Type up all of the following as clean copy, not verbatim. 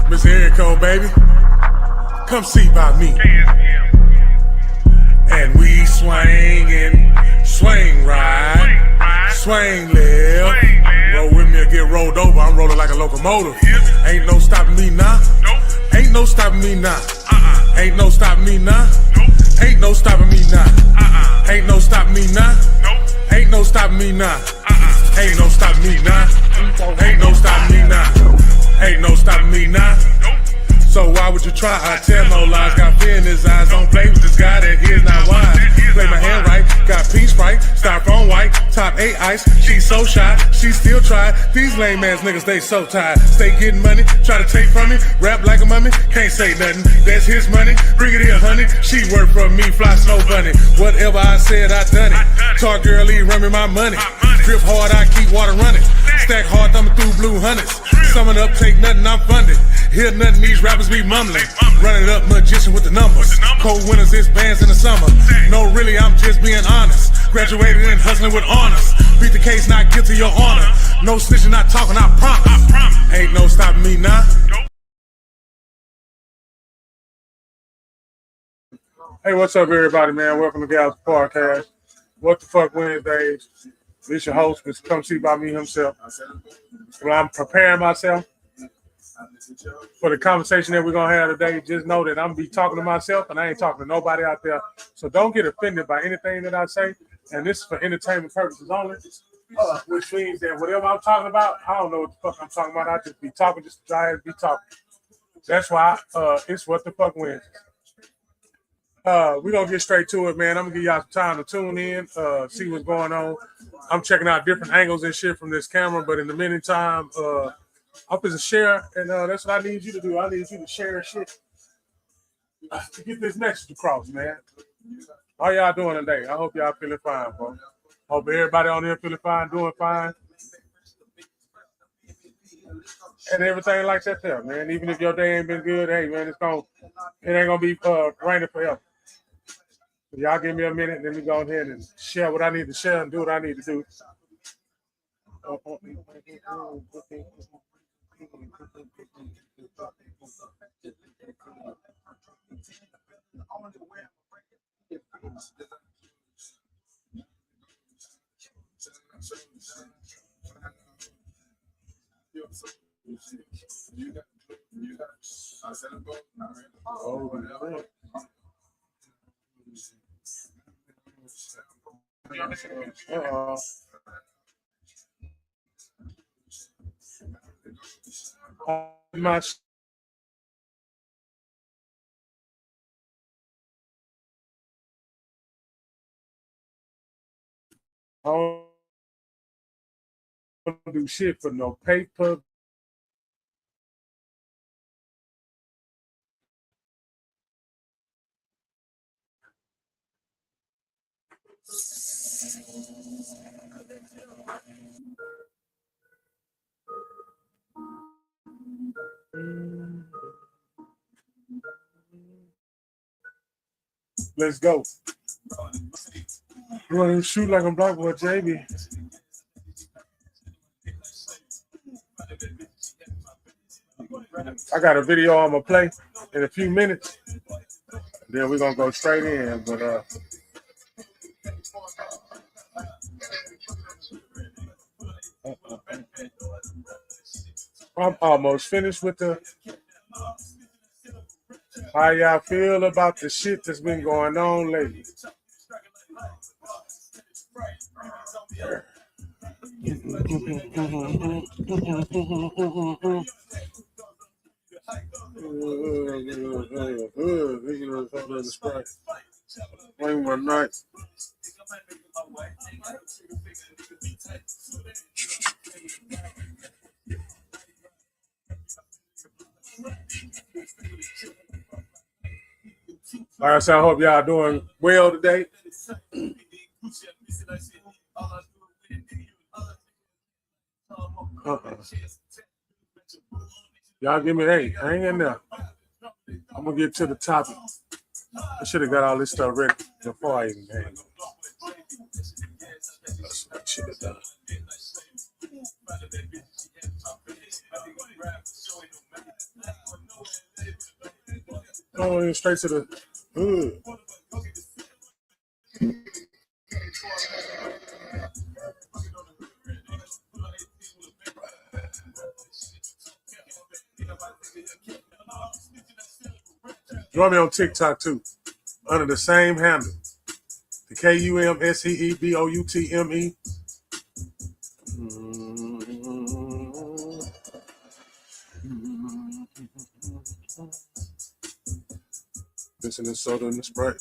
Miss Erico, baby, come see by me. And we swing and swing right, swing left. Roll with me or get rolled over. I'm rolling like a locomotive. Ain't no stopping me now. Ain't no stopping me now. Ain't no stopping me now. Ain't no stopping me now. Ain't no stopping me now. Ain't no stopping me now. Ain't no stopping me now. Ain't no stopping me now. Ain't no stopping me now. So why would you try? I tell no lies. Got fear in his eyes. Don't play with this guy that here's not wise. Play my hand right. Got peach sprite. Styrofoam white. Top 8 ice. She's so shy. She still try. These lame ass niggas, they so tired. Stay getting money. Try to take from me. Rap like a mummy. Can't say nothing. That's his money. Bring it here, honey. She work for me. Fly snow bunny. Whatever I said, I done it. Talk girly. Run me my money. Drip hard. I keep water running. Stack hard. Thumbing through blue hundreds. Summon up. Take nothing. I'm funded. Hear nothing. These rappers be mumbling. Run it up, magician with the numbers. Cold winters is bands in the summer. No, really, I'm just being honest. Graduated and hustling with honors. Beat the case, not guilty, your honor. No snitching, not talking, I promise. Ain't no stopping me now. Hey, what's up, everybody, man? Welcome to Gal's Podcast. What the fuck Wednesdays? This your host, Mr. Come See by me himself. Well, I'm preparing myself for the conversation that we're going to have today. Just know that I'm going to be talking to myself and I ain't talking to nobody out there. So don't get offended by anything that I say. And this is for entertainment purposes only, which means that whatever I'm talking about, I don't know what the fuck I'm talking about. I just be talking just to try to be talking. That's why it's What the Fuck Wins. We're going to get straight to it, man. I'm going to give y'all some time to tune in, see what's going on. I'm checking out different angles and shit from this camera, but in the meantime, up is a share, and that's what I need you to do. I need you to share shit to get this message across, man. How y'all doing today? I hope y'all feeling fine, bro. Hope everybody on here feeling fine, doing fine, and everything like that there, man. Even if your day ain't been good, hey, man, it ain't gonna be raining forever. So y'all give me a minute, and then we go ahead and share what I need to share and do what I need to do. My I don't do shit for no paper. Let's go. You want to shoot like a black boy, JB? I got a video I'm gonna play in a few minutes. Then we're gonna go straight in. But I'm almost finished with the. How y'all feel about the shit that's been going on lately? One night. Like I said, I hope y'all doing well today. Y'all give me, hey, hang in there. I'm gonna get to the topic. I should have got all this stuff ready before I even hang. That's what I should have done. Oh, straight to the hood. Join me on TikTok too, under the same handle. The KUMSEEBOUTME. Missing the soda and the Sprite.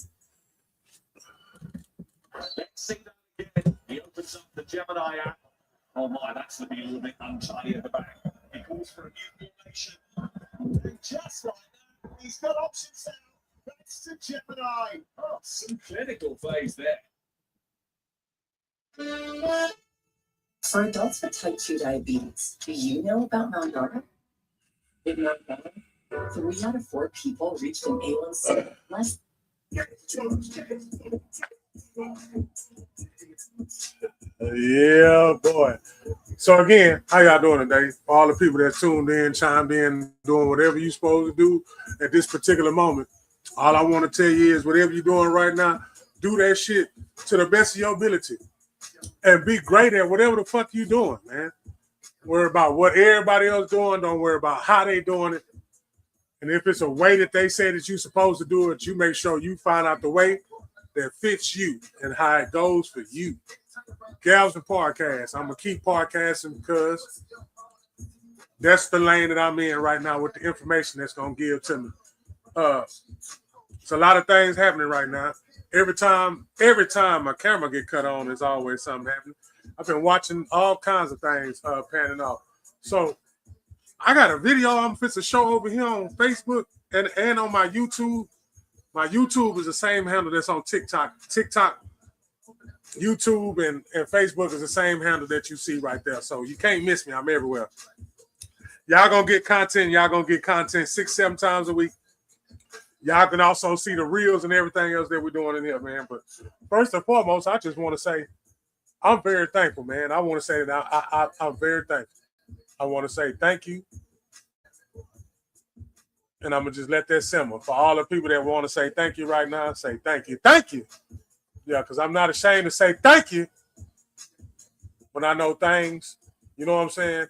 See that again. He opens up the Gemini app. Oh my, that's looking a little bit untidy at the back. He calls for a new formation. And just like that, he's got options now. That's the Gemini. Oh, some clinical phase there. For adults with type 2 diabetes, do you know about Mount In Mount 3 out of 4 people reached an A1C less. Yeah, boy. So again, how y'all doing today? For all the people that tuned in, chimed in, doing whatever you're supposed to do at this particular moment. All I want to tell you is whatever you're doing right now, do that shit to the best of your ability. And be great at whatever the fuck you doing, man. Worry about what everybody else doing. Don't worry about how they doing it. And if it's a way that they say that you're supposed to do it, you make sure you find out the way that fits you and how it goes for you. Galveston Podcast. I'm going to keep podcasting because that's the lane that I'm in right now with the information that's going to give to me. It's a lot of things happening right now. Every time my camera get cut on, there's always something happening. I've been watching all kinds of things panning off. So I got a video I'm fit to show over here on Facebook and on my YouTube. My YouTube is the same handle that's on TikTok. TikTok, YouTube, and Facebook is the same handle that you see right there. So you can't miss me. I'm everywhere. Y'all gonna get content. Y'all gonna get content 6-7 times a week. Y'all can also see the reels and everything else that we're doing in here, man. But first and foremost, I just want to say I'm very thankful, man. I want to say that I'm very thankful. I want to say thank you. And I'm going to just let that simmer. For all the people that want to say thank you right now, say thank you. Thank you. Yeah, because I'm not ashamed to say thank you when I know things, you know what I'm saying,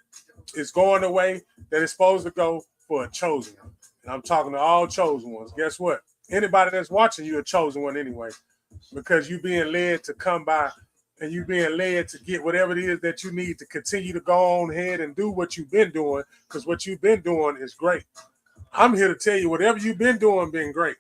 it's going the way that it's supposed to go for a chosen one. And I'm talking to all chosen ones. Guess what? Anybody that's watching you a chosen one anyway, because you being led to come by and you being led to get whatever it is that you need to continue to go on ahead and do what you've been doing, because what you've been doing is great. I'm here to tell you whatever you've been doing been great.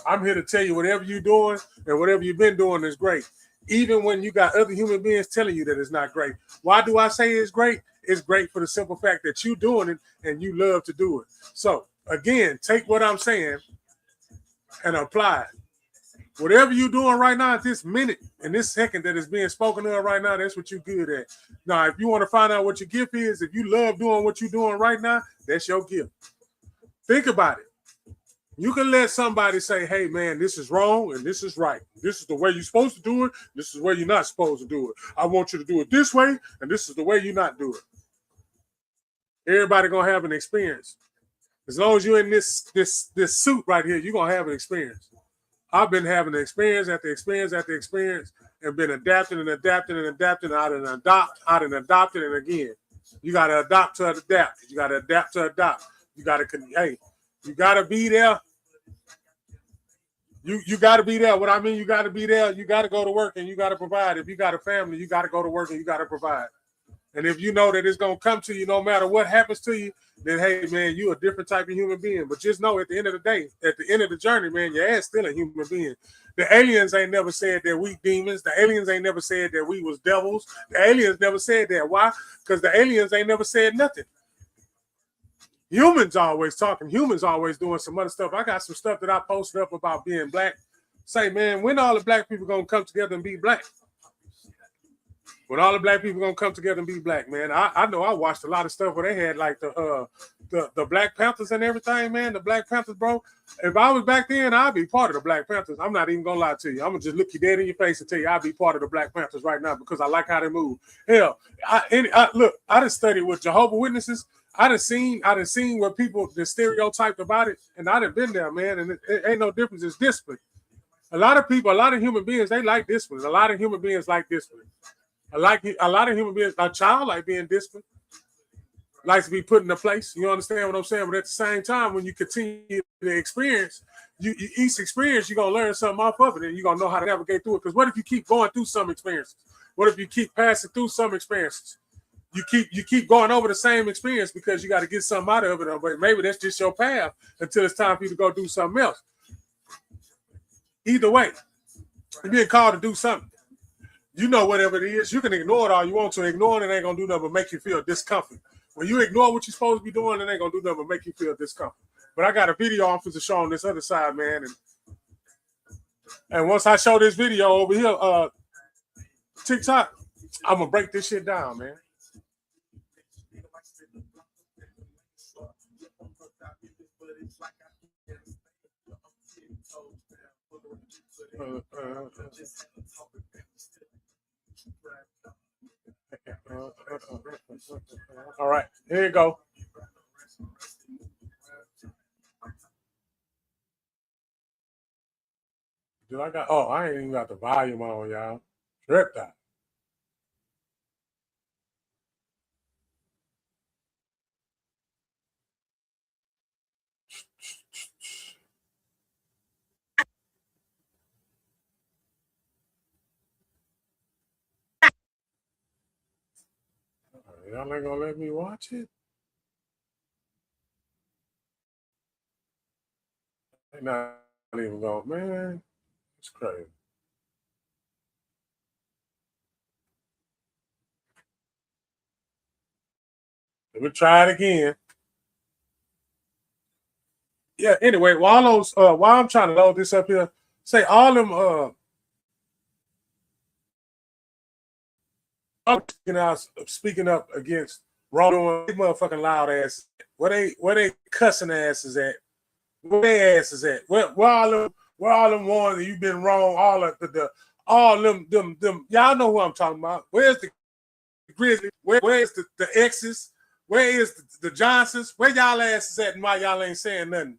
I'm here to tell you whatever you're doing and whatever you've been doing is great. Even when you got other human beings telling you that it's not great. Why do I say it's great? It's great for the simple fact that you're doing it and you love to do it. So, again, take what I'm saying and apply it. Whatever you're doing right now at this minute and this second that is being spoken of right now, that's what you're good at. Now, if you want to find out what your gift is, if you love doing what you're doing right now, that's your gift. Think about it. You can let somebody say, hey, man, this is wrong and this is right. This is the way you're supposed to do it. This is the way you're not supposed to do it. I want you to do it this way, and this is the way you not do it. Everybody going to have an experience. As long as you're in this suit right here, you're going to have an experience. I've been having experience after experience after experience and been adapting and adapting and adapting. I done adopted and again. You got to adopt to adapt. You got to adapt to adopt. You got to be there. You got to be there. What I mean, you got to be there. You got to go to work and you got to provide. If you got a family, you got to go to work and you got to provide. And if you know that it's going to come to you no matter what happens to you, then, hey, man, you're a different type of human being. But just know at the end of the day, at the end of the journey, man, your ass still a human being. The aliens ain't never said that we demons. The aliens ain't never said that we was devils. The aliens never said that. Why? Because the aliens ain't never said nothing. Humans always talking. Humans always doing some other stuff. I got some stuff that I posted up about being black. Say, man, when all the black people going to come together and be black? When all the black people going to come together and be black, man. I know I watched a lot of stuff where they had like the the Black Panthers and everything, man. The Black Panthers, bro. If I was back then, I'd be part of the Black Panthers. I'm not even gonna lie to you. I'm gonna just look you dead in your face and tell you I'd be part of the Black Panthers right now because I like how they move. Hell, look, I done studied with Jehovah's Witnesses. I done seen what people the stereotyped about it, and I done been there, man. And it ain't no difference. It's discipline. A lot of people, a lot of human beings, they like discipline. A lot of human beings like discipline. A lot of human beings, a child like being disciplined. Likes to be put in a place. You understand what I'm saying? But at the same time, when you continue the experience, each experience, you're going to learn something off of it, and you're going to know how to navigate through it. Because what if you keep going through some experiences? What if you keep passing through some experiences? You keep going over the same experience because you got to get something out of it. But maybe that's just your path until it's time for you to go do something else. Either way, you're being called to do something. You know whatever it is. You can ignore it all you want to. Ignoring it ain't going to do nothing but make you feel discomfort. When you ignore what you're supposed to be doing, it ain't gonna do nothing but make you feel discomfort. But I got a video on to show on this other side, man. And once I show this video over here, TikTok, I'm gonna break this shit down, man. All right, here you go. Dude, I ain't even got the volume on, y'all. Tripped out. Y'all ain't gonna let me watch it? They not even going, man. It's crazy. Let me try it again. Yeah, anyway, while I'm trying to load this up here, say all them speaking up against wrongdoing, motherfucking loud ass. Where they cussing asses at? Where they asses at? Where all them ones that you've been wrong? All them y'all know who I'm talking about. Where's the Grizzlies? Where's the X's? Where is the Johnsons? Where y'all asses at? And why y'all ain't saying nothing?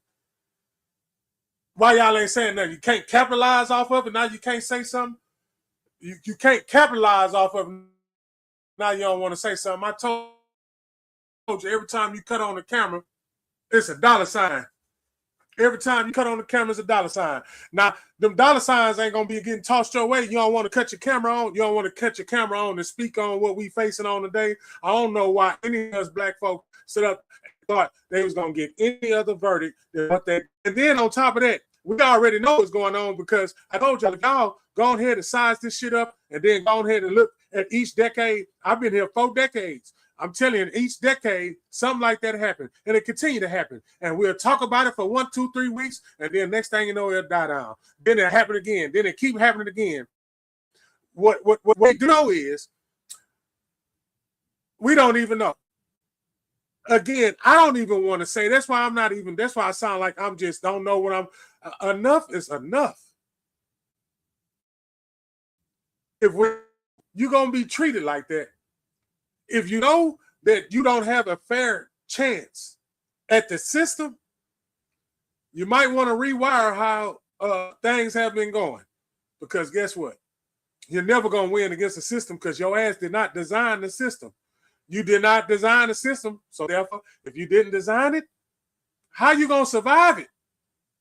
Why y'all ain't saying nothing? You can't capitalize off of it. Now you can't say something. You can't capitalize off of it. Now you don't want to say something. I told you every time you cut on the camera, it's a dollar sign. Every time you cut on the camera, it's a dollar sign. Now, them dollar signs ain't going to be getting tossed your way. You don't want to cut your camera on. You don't want to cut your camera on and speak on what we facing on today. I don't know why any of us black folk sit up and thought they was going to get any other verdict than what they. And then on top of that, we already know what's going on because I told y'all go ahead and size this shit up and then go ahead and look at each decade. I've been here 4 decades. I'm telling you, each decade, something like that happened, and it continue to happen. And we'll talk about it for 1, 2, 3 weeks, and then next thing you know, it'll die down. Then it happen again. Then it keep happening again. What we do know is we don't even know. Again, I don't even want to say. That's why I'm not even. That's why I sound like I'm just don't know what I'm. Enough is enough. If you're gonna be treated like that. If you know that you don't have a fair chance at the system, you might want to rewire how things have been going. Because guess what? You're never going to win against the system because your ass did not design the system. You did not design the system. So therefore, if you didn't design it, how you going to survive it?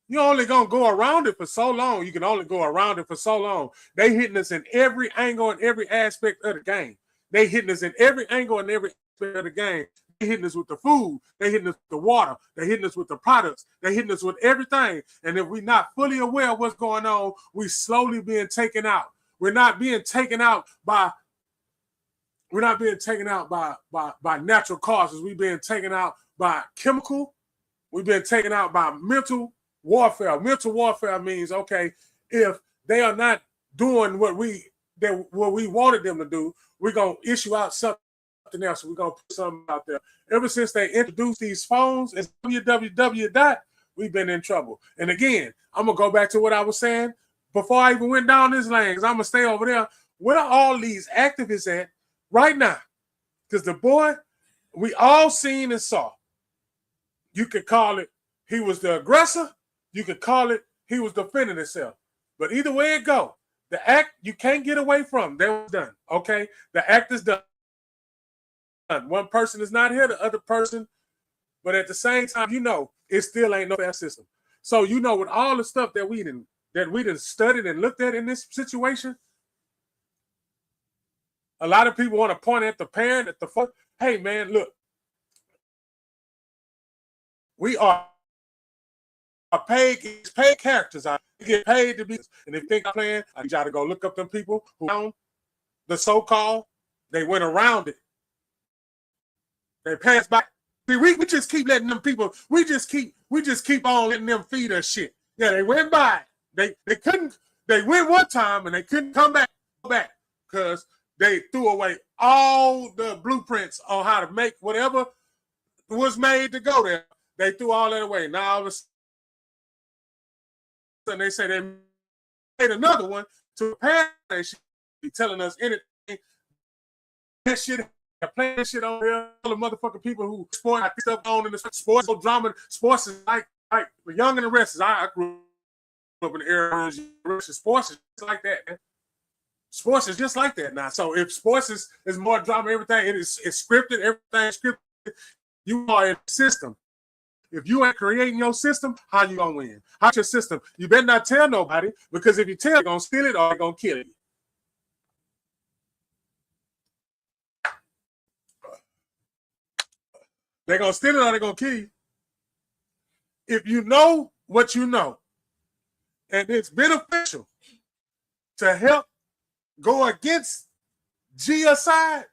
You're only going to go around it for so long. You can only go around it for so long. They hitting us in every angle and every aspect of the game. They hitting us in every angle and every aspect of the game. They hitting us with the food. They hitting us with the water. They hitting us with the products. They hitting us with everything. And if we're not fully aware of what's going on, we slowly being taken out. We're not being taken out by natural causes. We're being taken out by chemical. We've been taken out by mental warfare. Mental warfare means, okay, if they are not doing what we wanted them to do, we're going to issue out something else. We're gonna put something out there. Ever since they introduced these phones and www. We've been in trouble. And again, I'm gonna go back to what I was saying before I even went down this lane, because I'm gonna stay over there. Where are all these activists at right now? Because the boy, we all seen and saw. You could call it he was the aggressor. You could call it he was defending himself. But either way it go, the act you can't get away from. That was done. Okay, the act is done. One person is not here, the other person. But at the same time, you know, it still ain't no fair system. So you know, with all the stuff that we didn't studied and looked at in this situation, a lot of people want to point at the parent, at the fuck. Hey man, look, we are paid characters. I get paid to be, and if you think I'm playing, I need y'all to go look up them people who found the so-called. They went around it. They passed by. See, we just keep letting them people. We just keep on letting them feed us shit. Yeah, they went by. They couldn't. They went one time and they couldn't come back because they threw away all the blueprints on how to make whatever was made to go there. They threw all that away. Now all of a sudden they say they made another one to prepare. They should be telling us anything. That shit. Playing this shit on here, all the motherfucking people who sport stuff on in the sports drama. Sports is like the young and the restless. I grew up in the era of sports is just like that, man. Sports is just like that now. So if sports is more drama, everything it's scripted, everything scripted. You are in the system. If you ain't creating your system, how you gonna win? How's your system? You better not tell nobody, because if you tell, they're gonna steal it or they're gonna kill you. They're going to steal it or they're going to kill you. If you know what you know, and it's beneficial to help go against genocide,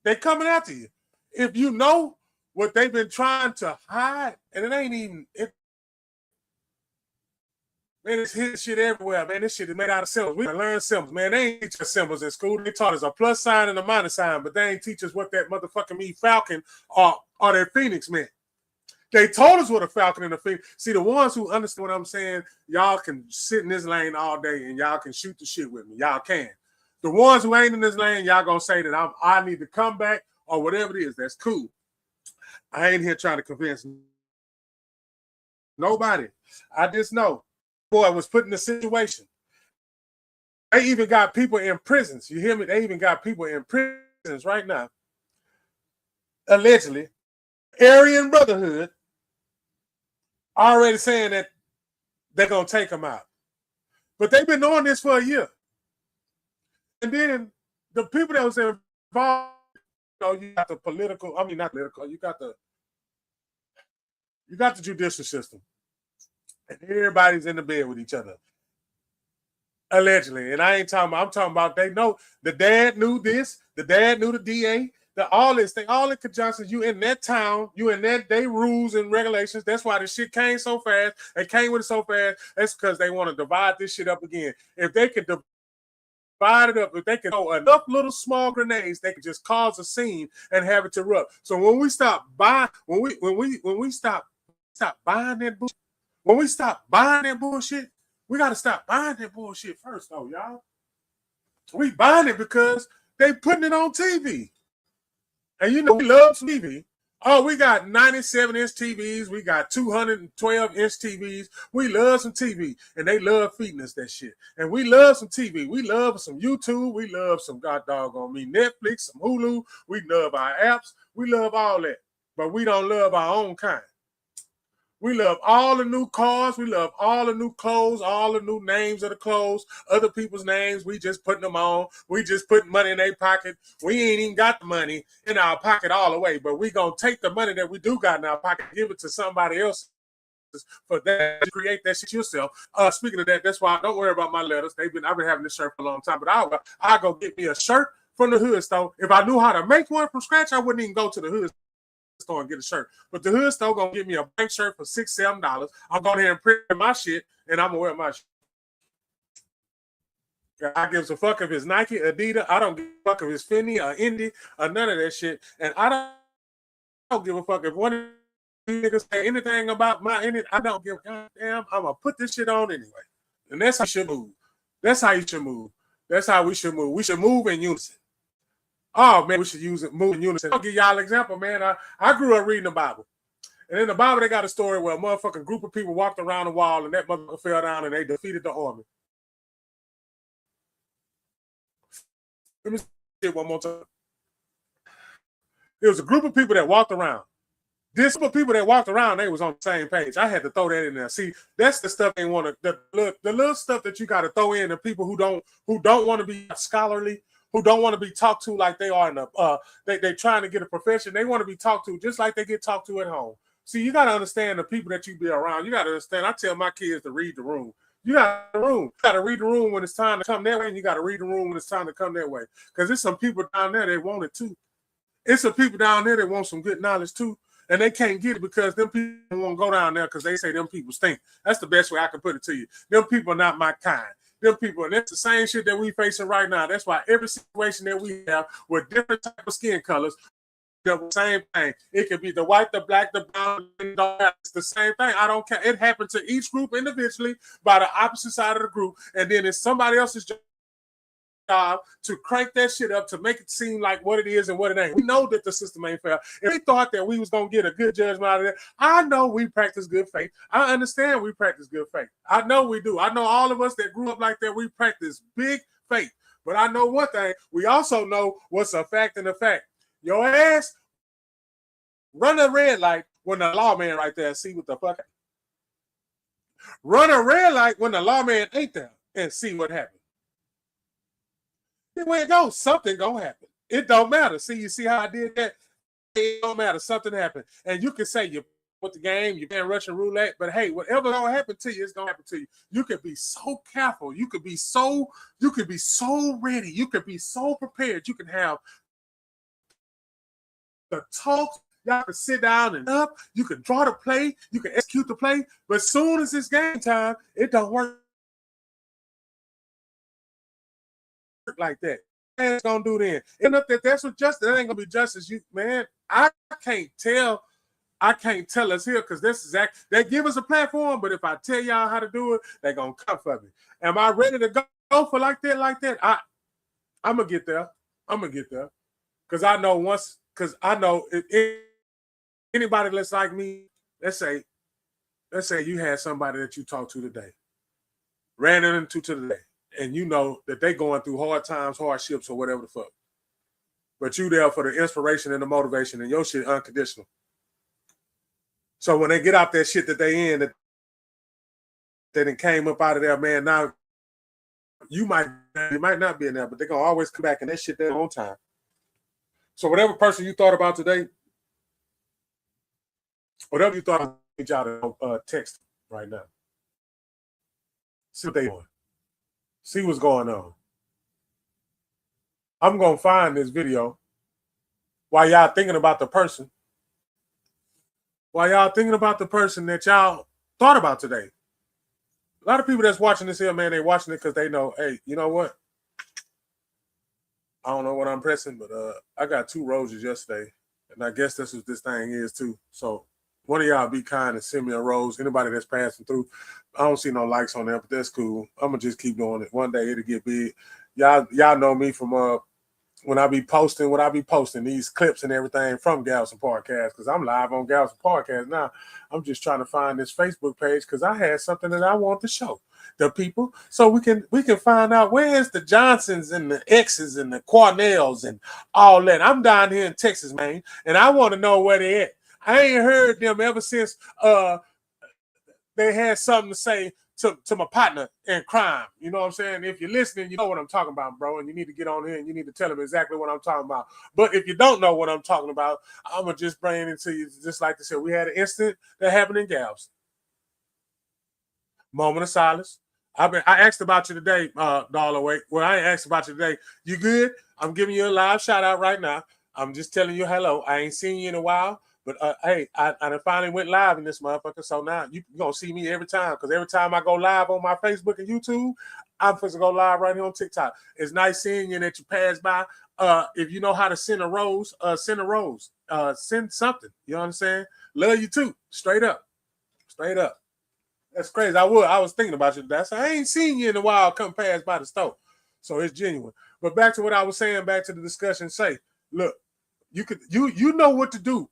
they're coming after you. If you know what they've been trying to hide, and it ain't even, man, it's hit shit everywhere, man. This shit is made out of symbols. We learn symbols, man. They ain't teach us symbols in school. They taught us a plus sign and a minus sign, but they ain't teach us what that motherfucking mean falcon or that phoenix meant. They told us what a falcon and a phoenix. See, the ones who understand what I'm saying, y'all can sit in this lane all day and y'all can shoot the shit with me. Y'all can. The ones who ain't in this lane, y'all gonna say that I need to come back or whatever it is. That's cool. I ain't here trying to convince nobody. I just know. Boy was put in a situation. They even got people in prisons. You hear me? They even got people in prisons right now. Allegedly, Aryan Brotherhood already saying that they're gonna take them out. But they've been doing this for a year. And then the people that was involved, you got the political, not political, you got the judicial system. And everybody's in the bed with each other. Allegedly. And I ain't talking about, I'm talking about they know the dad knew this, the dad knew the DA, all this, they all in conjunction. You in that town, you in that they rules and regulations. That's why the shit came so fast. They came with it so fast. That's because they want to divide this shit up again. If they can divide it up, if they can throw enough little small grenades, they can just cause a scene and have it erupt. So when we stop buying, when we stop buying that bullshit. When we stop buying that bullshit, we got to stop buying that bullshit first, though, y'all. We buying it because they putting it on TV. And you know, we love TV. Oh, we got 97-inch TVs. We got 212-inch TVs. We love some TV. And they love feeding us that shit. And we love some TV. We love some YouTube. We love some god doggone me Netflix, some Hulu. We love our apps. We love all that. But we don't love our own kind. We love all the new cars. We love all the new clothes, all the new names of the clothes, other people's names. We just putting them on. We just putting money in their pocket. We ain't even got the money in our pocket all the way, but we going to take the money that we do got in our pocket, give it to somebody else for that, to create that shit yourself. Speaking of that, that's why don't worry about my letters. I've been having this shirt for a long time, but I'll go get me a shirt from the hood store. If I knew how to make one from scratch, I wouldn't even go to the hood store and get a shirt. But the hood store gonna give me a blank shirt for $6-7. I'm going here and print my shit, and I'm gonna wear my shit. I give a fuck if it's Nike, Adidas. I don't give a fuck if it's Fendi or Indy or none of that shit. And I don't give a fuck if one of you niggas say anything about I don't give a goddamn. I'm gonna put this shit on anyway. And that's how you should move. That's how you should move. That's how we should move. We should move in unison. Oh man, we should move in unison. I'll give y'all an example, man. I grew up reading the Bible. And in the Bible, they got a story where a motherfucking group of people walked around the wall and that motherfucker fell down and they defeated the army. Let me say it one more time. There was a group of people that walked around. This group of people that walked around, they was on the same page. I had to throw that in there. See, that's the stuff they want to, the little stuff that you got to throw in. The people who don't want to be scholarly, who don't want to be talked to like they are in the, they trying to get a profession. They want to be talked to just like they get talked to at home. See, you got to understand the people that you be around. You got to understand. I tell my kids to read the room. You got to read the room when it's time to come that way, and you got to read the room when it's time to come that way. Because there's some people down there that want it too. It's some people down there that want some good knowledge too, and they can't get it because them people won't go down there because they say them people stink. That's the best way I can put it to you. Them people are not my kind. Them people, and that's the same shit that we facing right now. That's why every situation that we have with different type of skin colors, the same thing. It could be the white, the black, the brown, it's the same thing. I don't care. It happened to each group individually by the opposite side of the group, and then it's somebody else's job to crank that shit up to make it seem like what it is and what it ain't. We know that the system ain't fair. If we thought that we was gonna get a good judgment out of it, I know we practice good faith. I understand we practice good faith. I know we do. I know all of us that grew up like that, we practice big faith. But I know one thing, we also know what's a fact and a fact. Your ass run a red light when the lawman right there see what the fuck. Run a red light when the lawman ain't there and see what happens. Where it goes, something gonna happen. It don't matter. See, you see how I did that? It don't matter. Something happened. And you can say you with the game, you've been Russian roulette, but hey, whatever gonna happen to you, it's gonna happen to you. You can be so careful. You could be so ready. You could be so prepared. You can have the talk. Y'all can sit down and up. You can draw the play. You can execute the play. But as soon as it's game time, it don't work like that. It's gonna do then. And if that's what justice, that ain't gonna be justice. You man, I can't tell us here because this is they give us a platform, but if I tell y'all how to do it, they're gonna come for me. Am I ready to go for like that? I'm gonna get there. Because I know if anybody that's like me, let's say you had somebody that you talked to today, ran into today. And you know that they going through hard times, hardships, or whatever the fuck. But you there for the inspiration and the motivation, and your shit unconditional. So when they get out that shit that they in, that done came up out of there, man, now you might not be in there, but they're going to always come back and that shit there on time. So whatever person you thought about today, whatever you thought, I need y'all to text right now. See what they doing. See what's going on. I'm going to find this video while y'all thinking about the person. While y'all thinking about the person that y'all thought about today. A lot of people that's watching this here, man, they watching it because they know, hey, you know what? I don't know what I'm pressing, but I got 2 roses yesterday. And I guess that's what this thing is too. So one of y'all be kind and send me a rose. Anybody that's passing through, I don't see no likes on there, but that's cool. I'm gonna just keep doing it. One day it'll get big. Y'all know me from when I be posting these clips and everything from Galveston Podcast, because I'm live on Galveston Podcast now. I'm just trying to find this Facebook page because I had something that I want to show the people so we can find out where's the Johnsons and the X's and the Cornells and all that. I'm down here in Texas, man, and I want to know where they at. I ain't heard them ever since they had something to say to my partner in crime. You know what I'm saying? If you're listening, you know what I'm talking about, bro, and you need to get on here and you need to tell them exactly what I'm talking about. But if you don't know what I'm talking about, I'm going to just bring it into you just like this. We had an incident that happened in Galveston. Moment of silence. I asked about you today, Dollar. Well, I ain't asked about you today. You good? I'm giving you a live shout out right now. I'm just telling you hello. I ain't seen you in a while. But hey, I finally went live in this motherfucker. So now you're going to see me every time. Because every time I go live on my Facebook and YouTube, I'm supposed to go live right here on TikTok. It's nice seeing you that you pass by. If you know how to send a rose, send a rose. Send something. You know what I'm saying? Love you too. Straight up. Straight up. That's crazy. I was thinking about you. I ain't seen you in a while come pass by the store. So it's genuine. But back to what I was saying, back to the discussion, look, you know what to do.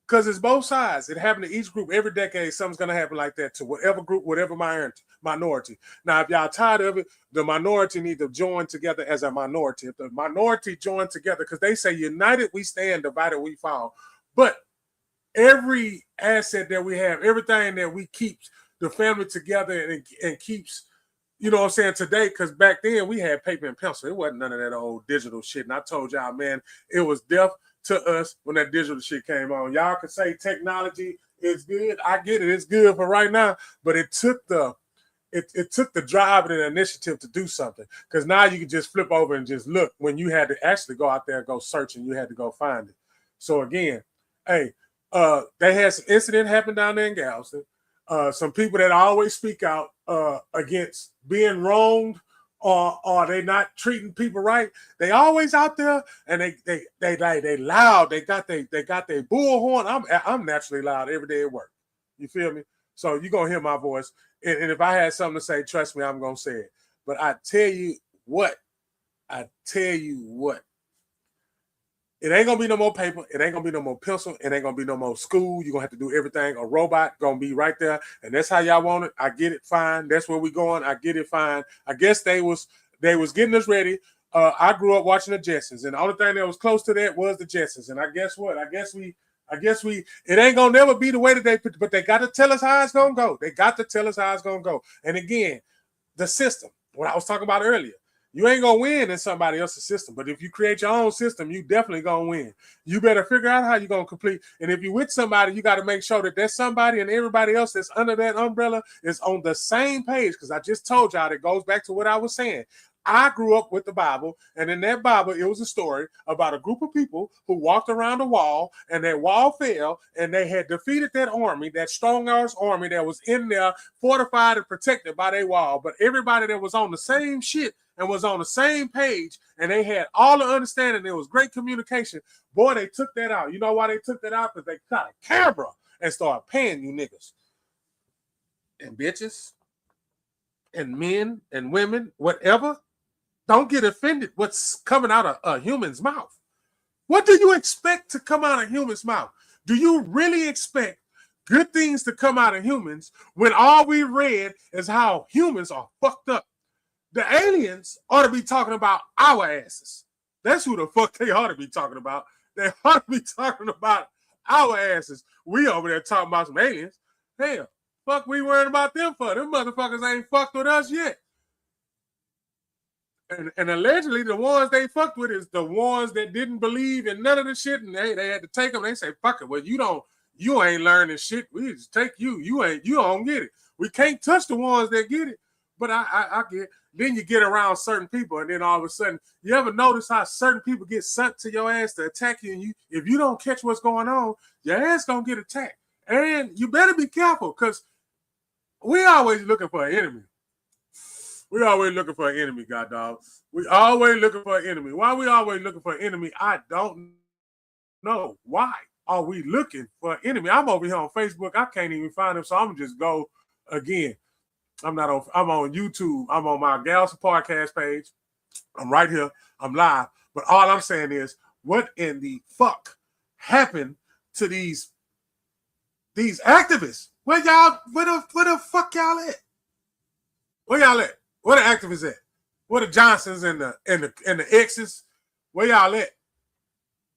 Because it's both sides. It happened to each group. Every decade, something's going to happen like that to whatever group, whatever minority. Now, if y'all tired of it, the minority need to join together as a minority. If the minority join together, because they say united we stand, divided we fall. But every asset that we have, everything that we keep the family together and keeps, you know what I'm saying, today, because back then we had paper and pencil. It wasn't none of that old digital shit. And I told y'all, man, it was death to us when that digital shit came on. Y'all can say technology is good. I get it. It's good for right now. But it took the drive and the initiative to do something. Because now you can just flip over and just look when you had to actually go out there and go search and you had to go find it. So again, hey, they had some incident happen down there in Galveston. Some people that always speak out against being wronged or they not treating people right. They always out there and they loud. They got their bullhorn. I'm naturally loud every day at work. You feel me? So you're gonna hear my voice. And if I had something to say, trust me, I'm gonna say it. But I tell you what. It ain't gonna be no more paper. It ain't gonna be no more pencil. It ain't gonna be no more school. You're gonna have to do everything. A robot gonna be right there. And that's how y'all want it. I get it, fine. That's where we going. I get it, fine. I guess they was getting us ready. I grew up watching the Jetsons, and the only thing that was close to that was the Jetsons. And I guess what? I guess we it ain't gonna never be the way that but they got to tell us how it's gonna go. They got to tell us how it's gonna go. And again, the system, what I was talking about earlier. You ain't gonna win in somebody else's system, but if you create your own system, you definitely gonna win. You better figure out how you're gonna complete. And if you're with somebody, you got to make sure that there's somebody and everybody else that's under that umbrella is on the same page. Because I just told y'all it goes back to what I was saying. I grew up with the Bible, and in that Bible, it was a story about a group of people who walked around a wall, and that wall fell, and they had defeated that army, that strong-ass army that was in there, fortified and protected by their wall. But everybody that was on the same shit and was on the same page, and they had all the understanding, there was great communication. Boy, they took that out. You know why they took that out? Because they got a camera and started paying you niggas and bitches and men and women, whatever. Don't get offended what's coming out of a human's mouth. What do you expect to come out of humans' mouth? Do you really expect good things to come out of humans when all we read is how humans are fucked up? The aliens ought to be talking about our asses. That's who the fuck they ought to be talking about. They ought to be talking about our asses. We over there talking about some aliens. Hell, fuck we worrying about them for? Them motherfuckers ain't fucked with us yet. And allegedly the ones they fucked with is the ones that didn't believe in none of the shit, and they had to take them. They say, fuck it, well, you ain't learning shit. We just take you. You don't get it. We can't touch the ones that get it. But I get it. Then you get around certain people, and then all of a sudden, you ever notice how certain people get sent to your ass to attack you, and if you don't catch what's going on, your ass gonna get attacked. And you better be careful, because we always looking for an enemy. We always looking for an enemy, god dog. We always looking for an enemy. Why we always looking for an enemy? I don't know. Why are we looking for an enemy? I'm over here on Facebook. I can't even find him, so I'm gonna just go again. I'm on YouTube. I'm on my Galveston podcast page. I'm right here. I'm live. But all I'm saying is, what in the fuck happened to these activists? Where the fuck y'all at? Where y'all at? Where the activists at? Where the Johnsons and the X's? Where y'all at?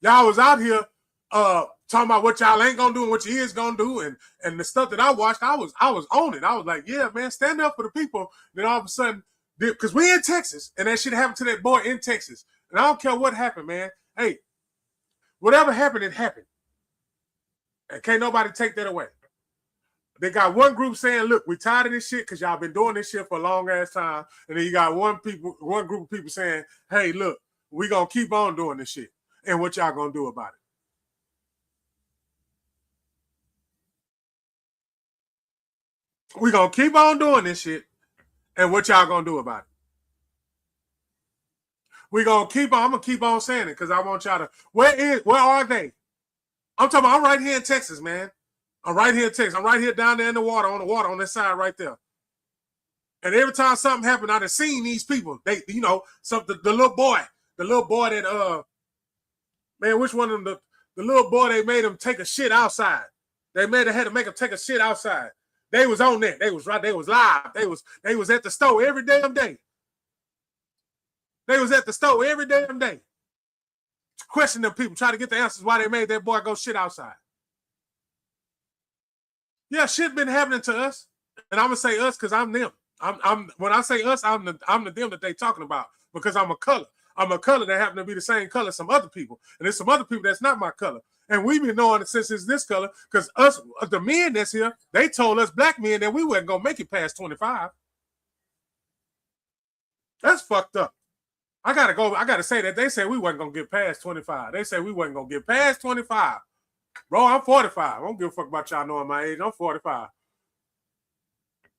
Y'all was out here talking about what y'all ain't gonna do and what you is gonna do, and the stuff that I watched, I was on it. I was like, yeah, man, stand up for the people. Then all of a sudden, because we in Texas, and that shit happened to that boy in Texas. And I don't care what happened, man. Hey, whatever happened, it happened. And can't nobody take that away. They got one group saying, look, we tired of this shit because y'all been doing this shit for a long ass time. And then you got one group of people saying, hey, look, we gonna keep on doing this shit. And what y'all gonna do about it? We gonna keep on doing this shit. And what y'all gonna do about it? We gonna keep on. I'm gonna keep on saying it because I want y'all to. Where are they? I'm talking about. I'm right here in Texas, man. I'm right here in Texas. I'm right here down there in the water on that side right there. And every time something happened, I done seen these people. They, you know, the little boy that man, which one of them? The little boy they made him take a shit outside. They had to make him take a shit outside. They was on there. They was right. They was live. They was at the store every damn day. They was at the store every damn day. Questioning them people, trying to get the answers why they made that boy go shit outside. Yeah, shit been happening to us. And I'm gonna say us because I'm them. I'm when I say us, I'm the them that they talking about because I'm a color. I'm a color that happen to be the same color as some other people. And there's some other people that's not my color. And we've been knowing it since it's this color because us, the men that's here, they told us black men that we wasn't going to make it past 25. That's fucked up. I got to say that they said we wasn't going to get past 25. They said we wasn't going to get past 25. Bro, I'm 45. I don't give a fuck about y'all knowing my age. I'm 45.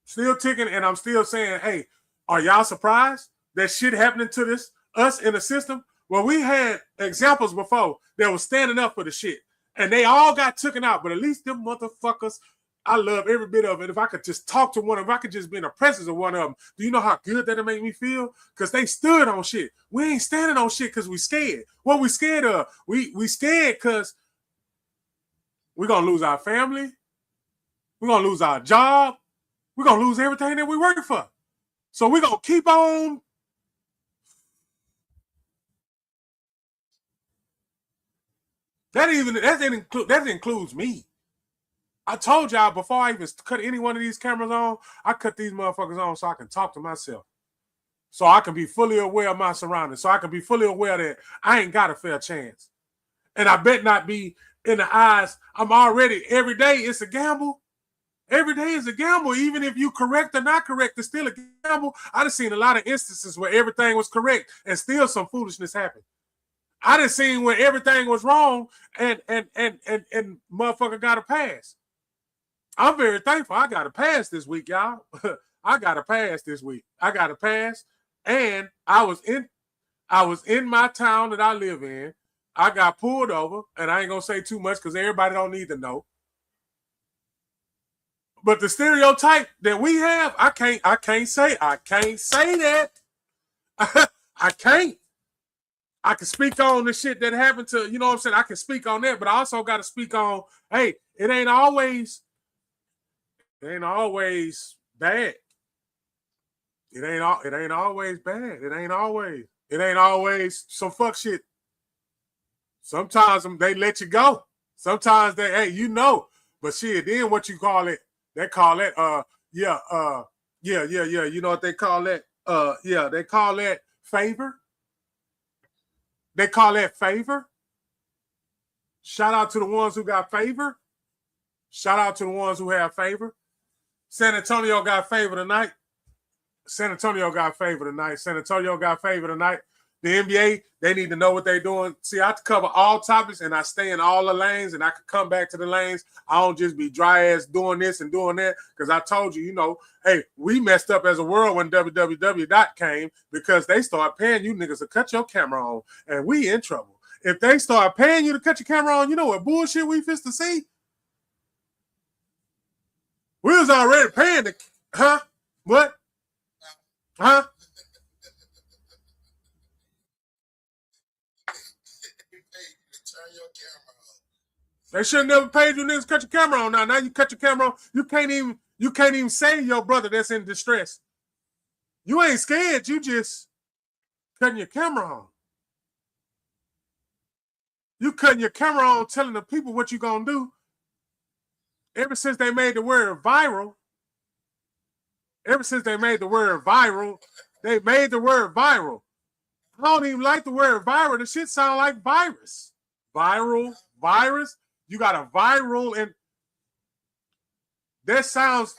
Still ticking, and I'm still saying, hey, are y'all surprised that shit happening to us in the system? Well, we had examples before that was standing up for the shit, and they all got taken out. But at least them motherfuckers, I love every bit of it. If I could just talk to one of them, if I could just be in the presence of one of them, do you know how good that'll make me feel? Because they stood on shit. We ain't standing on shit because we scared. What we scared of? We scared because we're going to lose our family. We're going to lose our job. We're going to lose everything that we work for. So we're going to keep on. That includes me. I told y'all before I even cut any one of these cameras on, I cut these motherfuckers on so I can talk to myself. So I can be fully aware of my surroundings. So I can be fully aware that I ain't got a fair chance. And I bet not be in the eyes. I'm already, every day it's a gamble. Every day is a gamble. Even if you correct or not correct, it's still a gamble. I done seen a lot of instances where everything was correct and still some foolishness happened. I done seen where everything was wrong and motherfucker got a pass. I'm very thankful I got a pass this week, y'all. I got a pass this week. I got a pass, and I was in my town that I live in. I got pulled over, and I ain't gonna say too much because everybody don't need to know. But the stereotype that we have, I can't say that. I can't. I can speak on the shit that happened to, you know what I'm saying? I can speak on that, but I also got to speak on, hey, it ain't always bad. It ain't always bad. It ain't always some fuck shit. Sometimes they let you go. Sometimes they, hey, you know, but shit, then what you call it? They call it, you know what they call that? They call that favor. They call that favor. Shout out to the ones who got favor. Shout out to the ones who have favor. San Antonio got favor tonight. San Antonio got favor tonight. The NBA, they need to know what they're doing. See, I cover all topics, and I stay in all the lanes, and I can come back to the lanes. I don't just be dry ass doing this and doing that, because I told you, you know, hey, we messed up as a world when www. came because they started paying you niggas to cut your camera on, and we in trouble. If they start paying you to cut your camera on, you know what bullshit we fist to see? We was already paying the, huh? What? Huh? They should have never paid you niggas to cut your camera on. Now you cut your camera on. You can't even save your brother that's in distress. You ain't scared. You just cutting your camera on. You cutting your camera on, telling the people what you gonna do. Ever since they made the word viral, they made the word viral. I don't even like the word viral. The shit sound like virus. Viral, virus. You got a viral, and that sounds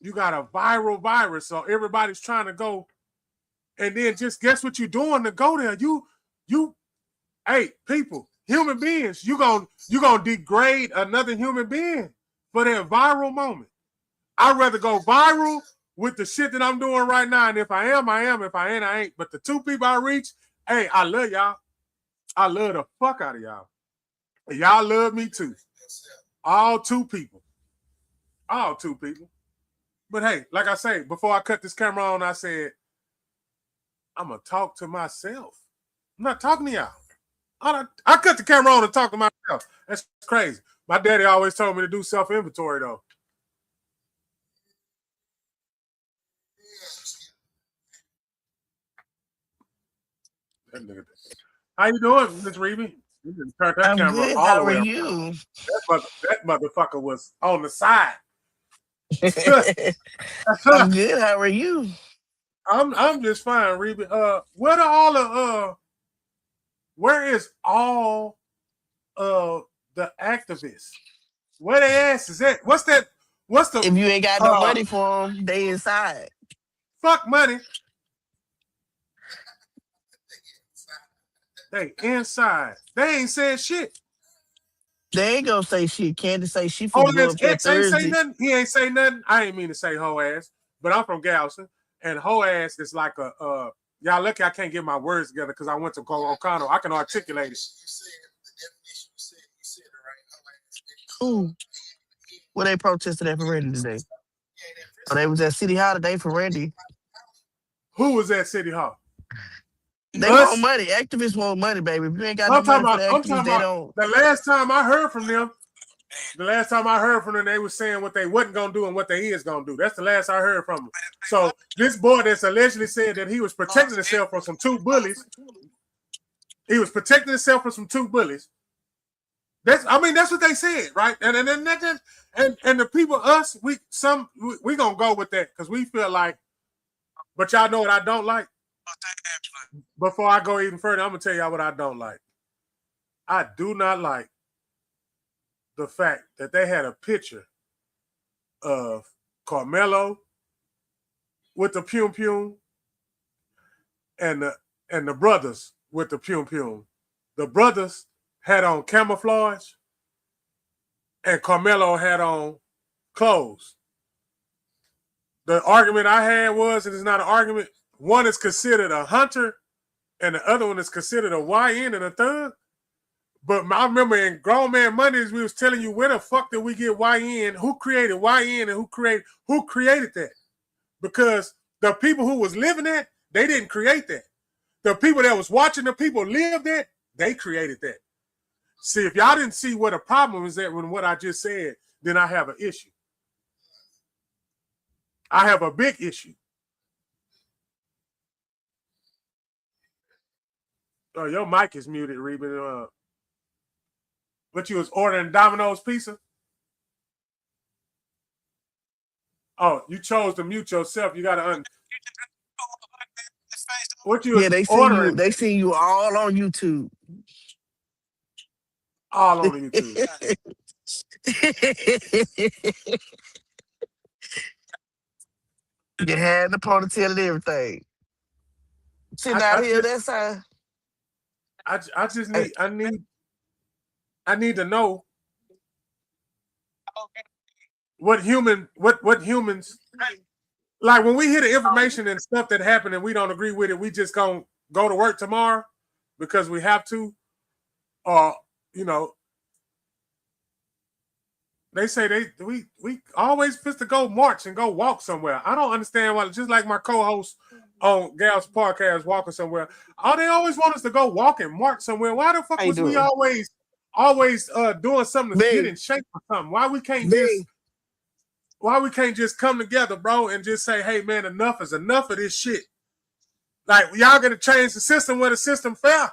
you got a viral virus. So everybody's trying to go, and then just guess what you're doing to go there. You, hey, people, human beings, you gonna degrade another human being for that viral moment. I'd rather go viral with the shit that I'm doing right now. And if I am, I am. If I ain't, I ain't. But the 2 people I reach, hey, I love y'all. I love the fuck out of y'all. And y'all love me too. All 2 people. All 2 people. But hey, like I say, before I cut this camera on, I said, I'm going to talk to myself. I'm not talking to y'all. I cut the camera on and talk to myself. That's crazy. My daddy always told me to do self-inventory, though. How you doing, Miss Reeby? You didn't turn that I'm camera good. all How the way are up. you? That motherfucker was on the side. I'm good. How are you? I'm just fine, Reeby. Where are all the where is all the activists? Where they ass is at? What's that? What's the If you ain't got no money for them, they inside. fuck money? They inside. They ain't said shit. They ain't gonna say shit. Candace say she Oh, finna go this up there X ain't say Thursday. nothing. He ain't say nothing. I ain't mean to say hoe ass, but I'm from Galveston, and hoe ass is like a y'all lucky I can't get my words together because I went to O'Connell. I can articulate it. Ooh. Well, they protested at for Randy today. Oh, they was at City Hall today for Randy. Who was at City Hall? They want money. Activists want money, baby. If you ain't got no money for the activists, they don't. The last time I heard from them, they were saying what they wasn't gonna do and what they is gonna do. That's the last I heard from them. So this boy that's allegedly said that he was protecting himself from some 2 bullies. He was protecting himself from some 2 bullies. That's what they said, right? And the people, us, we gonna go with that because we feel like. But y'all know what I don't like. Before I go even further, I'm gonna tell y'all what I don't like. I do not like the fact that they had a picture of KARMELO with the Pum Pum and the brothers with the Pum Pum. The brothers had on camouflage and KARMELO had on clothes. The argument I had was, and it's not an argument, one is considered a hunter and the other one is considered a YN and a thug. But I remember in Grown Man Mondays, we was telling you where the fuck did we get YN, who created YN, and who created that? Because the people who was living that, they didn't create that. The people that was watching the people live that, they created that. See, if y'all didn't see what a problem is at when what I just said, then I have an issue. I have a big issue. Oh, your mic is muted, Reba. But you was ordering Domino's pizza? Oh, you chose to mute yourself. You got to What you they ordering? They see you all on YouTube. All on YouTube. You had the ponytail and everything. Sitting out here, that side. I need to know what humans like when we hear the information and stuff that happened and we don't agree with it, we just gonna go to work tomorrow because we have to, or they say we always supposed to go march and go walk somewhere. I don't understand why. Just like my co-host on Gal's podcast, walking somewhere. They always want us to go walk and march somewhere. Why the fuck was we always doing something to get in shape or something? Why we can't just come together, bro, and just say, hey man, enough is enough of this shit. Like y'all gonna change the system where the system fair.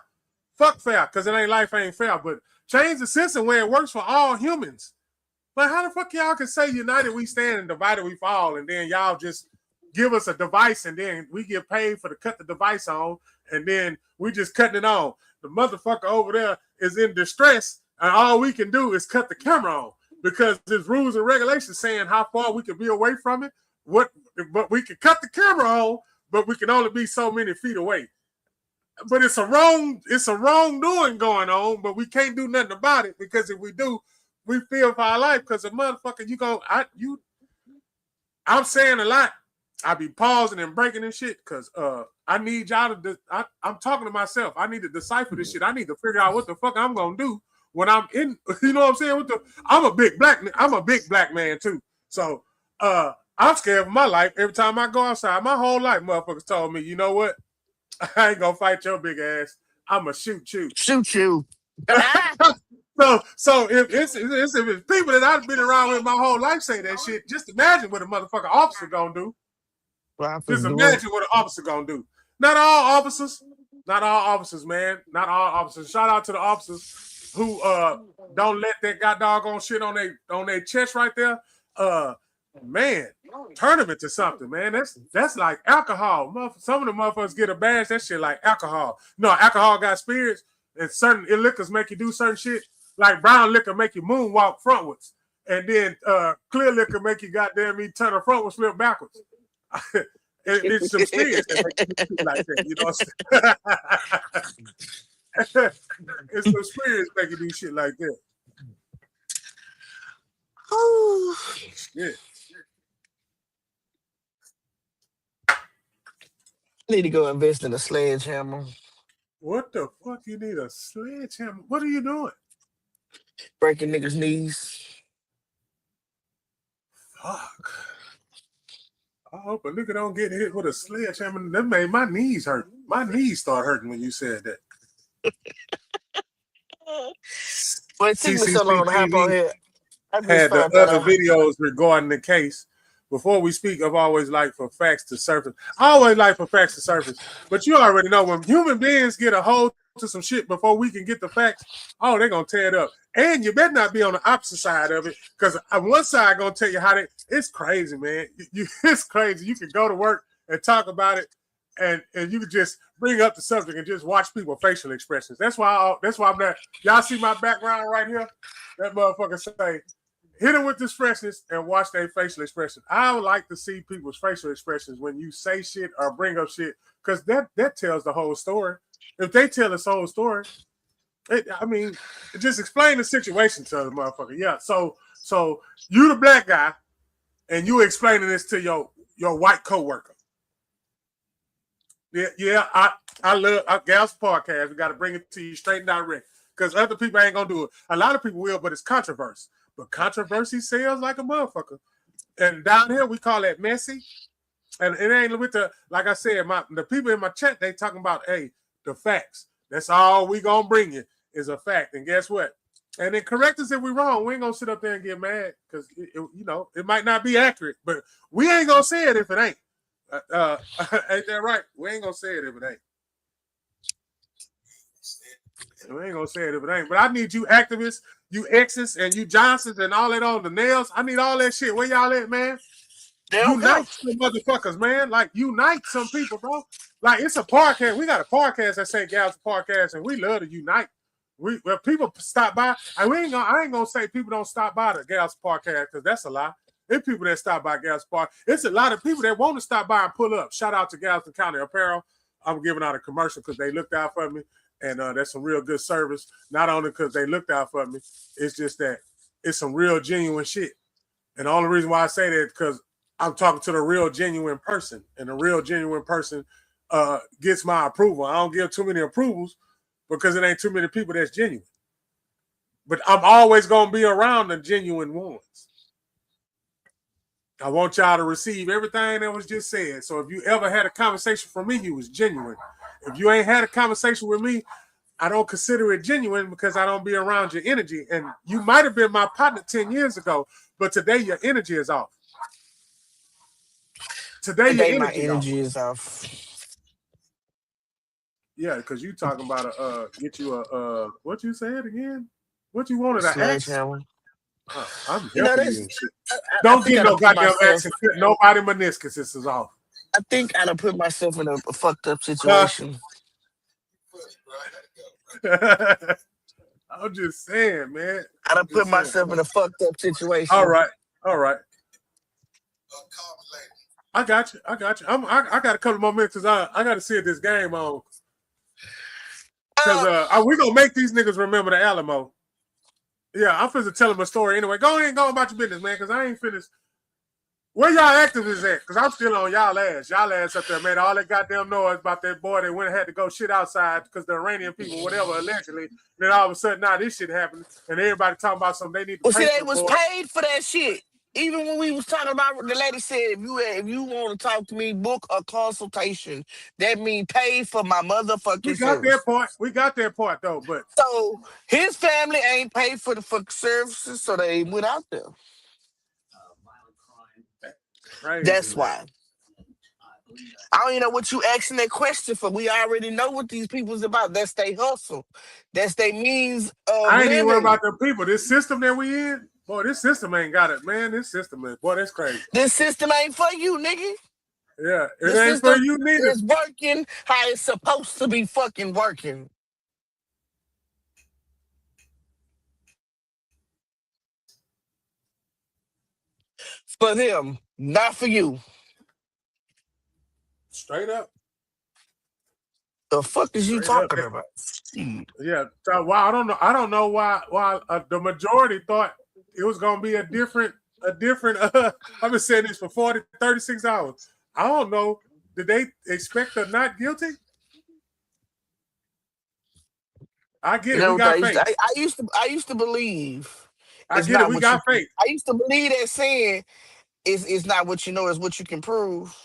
Fuck fair, because life ain't fair, but change the system where it works for all humans. But how the fuck y'all can say united we stand and divided we fall, and then y'all just give us a device and then we get paid for to cut the device on, and then we just cutting it on. The motherfucker over there is in distress, and all we can do is cut the camera on because there's rules and regulations saying how far we can be away from it. But we can cut the camera on, but we can only be so many feet away. But it's a wrongdoing going on, but we can't do nothing about it because if we do, we feel for our life because a motherfucker, I'm saying a lot. I be pausing and breaking and shit because I need y'all to. I'm talking to myself. I need to decipher this shit. I need to figure out what the fuck I'm gonna do when I'm in. You know what I'm saying? I'm a big black man too. So I'm scared for my life every time I go outside. My whole life, motherfuckers told me, you know what? I ain't gonna fight your big ass. I'ma shoot you. Shoot you. So if it's people that I've been around with my whole life say that shit, just imagine what a motherfucking officer gonna do. Just imagine what an officer gonna do. Not all officers, man. Not all officers. Shout out to the officers who don't let that doggone shit on their chest right there. Man, turn them into something, man. That's like alcohol. Some of the motherfuckers get a badge. That shit like alcohol. No, alcohol got spirits, and certain liquors make you do certain shit. Like brown liquor make you moonwalk frontwards, and then clear liquor make you goddamn me turn a frontwards, flip backwards. It's some spirits that make you do shit like that, you know what I'm saying? It's some spirits make you do shit like that. Oh shit. I need to go invest in a sledgehammer. What the fuck you need a sledgehammer? What are you doing? Breaking niggas' knees. Fuck. I hope a nigga don't get hit with a sledgehammer. That made my knees hurt. My knees start hurting when you said that. Well, it took me so long to hop on here. I just had the found that other out. videos regarding the case. Before we speak, I've always liked for facts to surface. I always like for facts to surface. But you already know when human beings get a hold to some shit before we can get the facts, oh, they're going to tear it up. And you better not be on the opposite side of it because one side going to tell you how it's crazy, man. It's crazy. You can go to work and talk about it and you can just bring up the subject and just watch people's facial expressions. That's why I'm there. Y'all see my background right here? That motherfucker say, hit them with this freshness and watch their facial expression. I would like to see people's facial expressions when you say shit or bring up shit because that tells the whole story. If they tell this whole story, just explain the situation to the motherfucker. Yeah, so you the black guy and you explaining this to your white coworker. Yeah, I love Gals Podcast. We got to bring it to you straight and direct because other people ain't gonna do it. A lot of people will, but it's controversy. But controversy sells like a motherfucker. And down here, we call that messy. And it ain't with like I said, the people in my chat, they talking about, hey, the facts. That's all we gonna bring you is a fact. And guess what? And then correct us if we're wrong. We ain't gonna sit up there and get mad because, it might not be accurate. But we ain't gonna say it if it ain't. Ain't that right? We ain't gonna say it if it ain't. We ain't gonna say it if it ain't. But I need you activists, you X's and you Johnsons and all that on the nails. I need all that shit. Where y'all at, man? Unite some motherfuckers, man. Like, unite some people, bro. Like, it's a podcast. We got a podcast that say Gals Podcast, and we love to unite. When people stop by, I ain't gonna say people don't stop by the Gals Podcast because that's a lie. There's people that stop by Gals Podcast. It's a lot of people that want to stop by and pull up. Shout out to Galveston County Apparel. I'm giving out a commercial because they looked out for me. And that's some real good service. Not only because they looked out for me, it's just that it's some real genuine shit. And the only reason why I say that is because I'm talking to the real genuine person. And the real genuine person gets my approval. I don't give too many approvals because it ain't too many people that's genuine. But I'm always going to be around the genuine ones. I want y'all to receive everything that was just said. So if you ever had a conversation from me, you was genuine. If you ain't had a conversation with me, I don't consider it genuine because I don't be around your energy. And you might have been my partner 10 years ago, but today your energy is off. Today your energy is off. Yeah, because you talking about get you a what you said again? What you wanted? An axe? I'm helping you. Don't get no goddamn axe and cut nobody meniscus. This is off. I think I done put myself in a fucked up situation. I'm just saying, man. I done put myself in a fucked up situation. All right. I got you. I got a couple more minutes because I got to see this game on. Because we're going to make these niggas remember the Alamo. Yeah, I'm finna tell him a story anyway. Go ahead and go about your business, man, because I ain't finished. Where y'all activists at? Because I'm still on y'all ass. Y'all ass up there, man. All that goddamn noise about that boy that went and had to go shit outside because the Iranian people, whatever, allegedly. Then all of a sudden, now this shit happened, and everybody talking about something they need to Well, pay see, they was for. paid for that shit. Even when we was talking about, the lady said, if you want to talk to me, book a consultation. That means pay for my We motherfucking got that service. part. We got that part though, but So his family ain't paid for the fucking services, so they went out there. crazy, That's man. why. I don't even know what you asking that question for. We already know what these people's about. That's they hustle. That's their means of I ain't even worried living. about them people. This system that we in, boy, this system ain't got it, man. This system is, boy, that's crazy. This system ain't for you, nigga. Yeah, it The ain't for system you neither. is working how it's supposed to be fucking working. For them, not for you. Straight up. The fuck is you Straight up. talking about? Shit. Yeah. So, wow, I don't know why the majority thought it was gonna be a different. I've been saying this for 36 hours. I don't know. Did they expect a not guilty? I get You it. We know what I got used faith. to, I used to believe I it's get it. not We what you got faith. I used to believe that saying it's not what you know, it's what you can prove.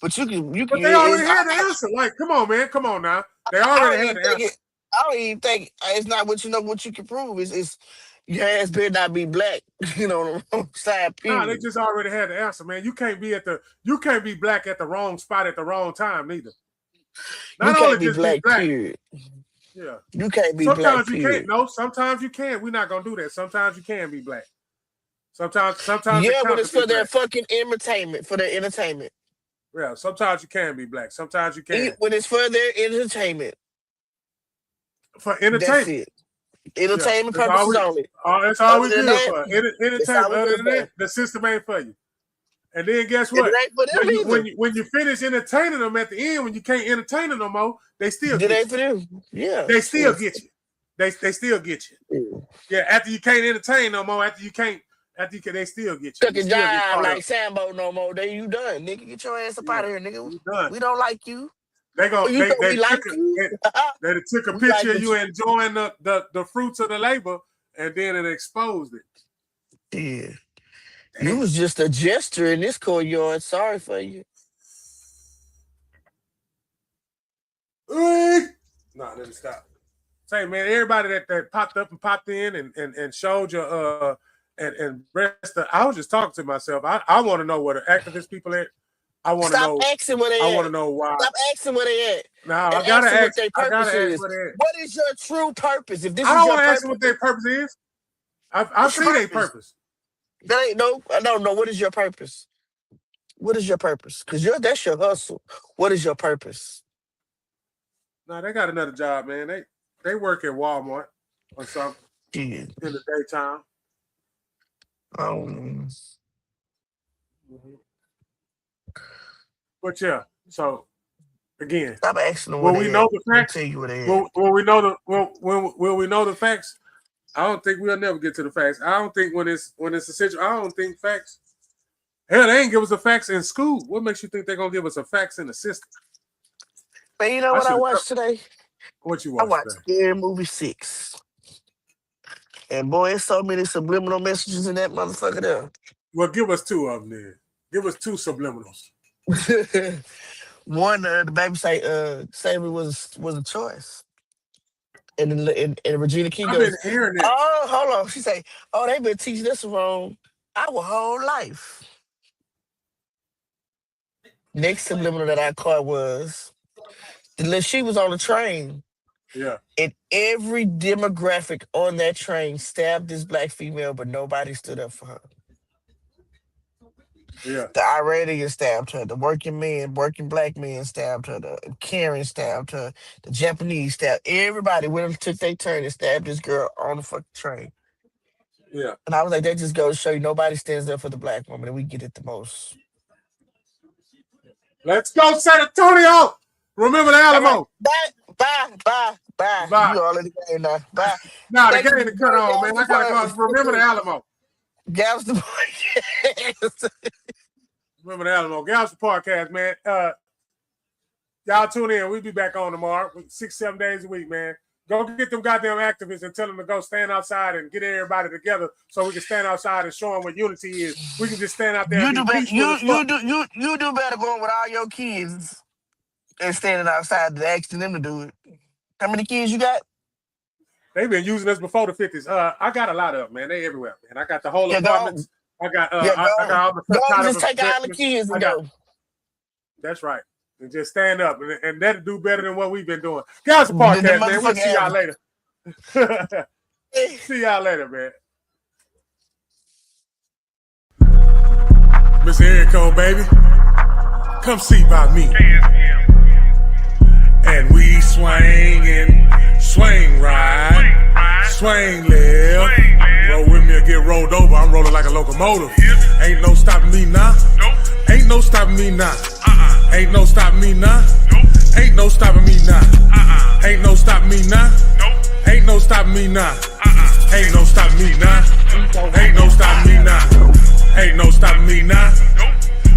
But you But can they already it's had the answer. Like, come on, man. Come on now. They I already don't had even the think answer. I don't even think it's not what you know, what you can prove. It's your ass better not be black, you know, on the wrong side, Nah, they period. just already had the answer, man. You can't be black at the wrong spot at the wrong time, neither. You Not only can't be just be black, black. period. Yeah. You can't be black, Sometimes you can't. period. No, sometimes you can. We're not gonna do that. Sometimes you can be black. Sometimes it Yeah, when counts to it's be for their black. fucking entertainment, for their entertainment. Yeah, sometimes you can be black. Sometimes you can. When it's for their entertainment, For that's entertainment. it. Yeah. Entertainment purposes only. That's all Other we than good that, for. that's all Entertainment. we Other good than for. that, the system ain't for you. And then guess And it what? ain't for them either. When you finish entertaining them at the end, when you can't entertain them no more, they still It get ain't you. for them. Yeah. They still get you. They still get you. Yeah. Yeah, after you can't entertain no more, they still get you. Took You a still get job caught like up. Sambo no more. Then you done, nigga. Get your ass up Yeah, out of here, nigga. you done. We don't like you. They go. Oh, you thought They we took like you? a We picture like of it. you enjoying the fruits of the labor, and then it exposed it. Yeah. You Damn. was just a jester in this courtyard. Sorry for you. Nah, let me stop. Say, man, everybody that popped up and popped in and showed your and rest. I was just talking to myself. I want to know where the activist people at. I want to Stop know. asking where I they want at. to know why. Stop asking where they at. Now And I gotta ask them what ask. their I gotta purpose ask is. where they at. What is your true purpose? If this I is don't your want to ask them purpose, what their purpose is. I what's your see their purpose? purpose. That ain't no, I don't know. What is your purpose? What is your purpose? Because that's your hustle. What is your purpose? No, they got another job, man. They work at Walmart or something Yeah. in the daytime. Um, But yeah, so again, Stop asking them where will we they know at. the They'll facts? tell you where they at. Will we know will we know the facts? I don't think we'll never get to the facts. I don't think when it's essential. I don't think facts. Hell, they ain't give us the facts in school. What makes you think they're gonna give us the facts in the system? Man, you know I what I should have. watched today? What you I watched watched today? Scary Movie 6. And boy, it's so many subliminal messages in that motherfucker there. Well, give us two of them then. Give us two subliminals. One, the baby say slavery was a choice. And Regina King I've been goes, hearing that. "Oh, hold on." She say, "Oh, they've been teaching us wrong our whole life." Next subliminal that I caught was she was on the train, Yeah, and every demographic on that train stabbed this black female, but nobody stood up for her. yeah, The Iranian stabbed her. The working black man stabbed her. The Karen stabbed her. The Japanese stabbed. Everybody went and took their turn and stabbed this girl on the fucking train. yeah. And I was like, that just goes to show you nobody stands up for the black woman, and we get it the most. Let's go, San Antonio. Remember the All right, Alamo. bye. Bye. Bye. You all in the game now. Bye. Nah, the Thank you game for to cut doing on, man. I gotta go. Remember the Alamo. Galveston. Remember the Alamo. Galveston podcast, man. Y'all tune in. We'll be back on tomorrow. 6-7 days a week, man. Go get them goddamn activists and tell them to go stand outside and get everybody together so we can stand outside and show them what unity is. We can just stand out there and be peaceful. You do better going with all your kids and standing outside and asking them to do it. How many kids you got? They've been using us before the 50s. I got a lot of them, man. They everywhere, man. I got the whole apartments. I got I got all the just take all the kids and go. That's right. And just stand up, and that'll do better than what we've been doing. Guys, podcast, man. We'll see y'all later. See y'all later, man. Mr. Erico, baby, come see by me. And we swing right, swing left. Roll with me or get rolled over. I'm rolling like a locomotive. Ain't no stopping me now. Ain't no stopping me now. Ain't no stopping me now. Ain't no stopping me now. Ain't no stopping me now. Ain't no stopping me now. Ain't no stopping me now. Ain't no stopping me now. Ain't no stopping me now.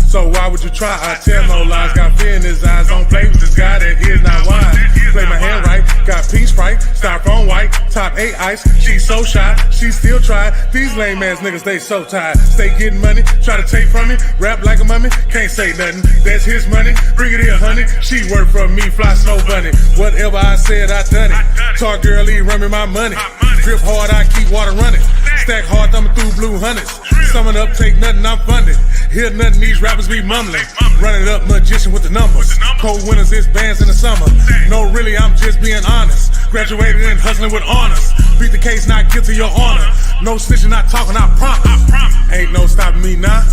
So why would you try? I tell no lies. Got fear in his eyes. Don't play with this guy that is not wise. Play my hand right. Got pink Sprite. Styrofoam white. Top 8 ice. She's so shy. She still try. These lame ass niggas, they so tired. Stay getting money. Try to take from me. Rap like a mummy. Can't say nothing. That's his money. Bring it here, honey. She work for me. Fly snow bunny. Whatever I said, I done it. Talk girly, run me my money. Drip hard, I keep water running. Stack hard, thumbing through blue hundreds. Summing up, take nothing, I'm funded. Hear nothing, these rappers be mumbling. Running up, magician with the numbers. Cold winters, it's bands in the summer. No, really, I'm just being honest. Graduated and hustling with honors. Beat the case, not guilty, your honor. No snitching, not talking, I promise. Ain't no stopping me now.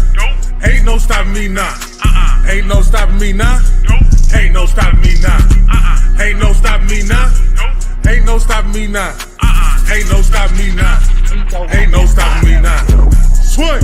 Ain't no stopping me now. Ain't no stopping me now. Ain't no stopping me now. Ain't no stopping me now. Ain't no stopping me now. Ain't no stopping me now. Ain't no stopping me now. Swing.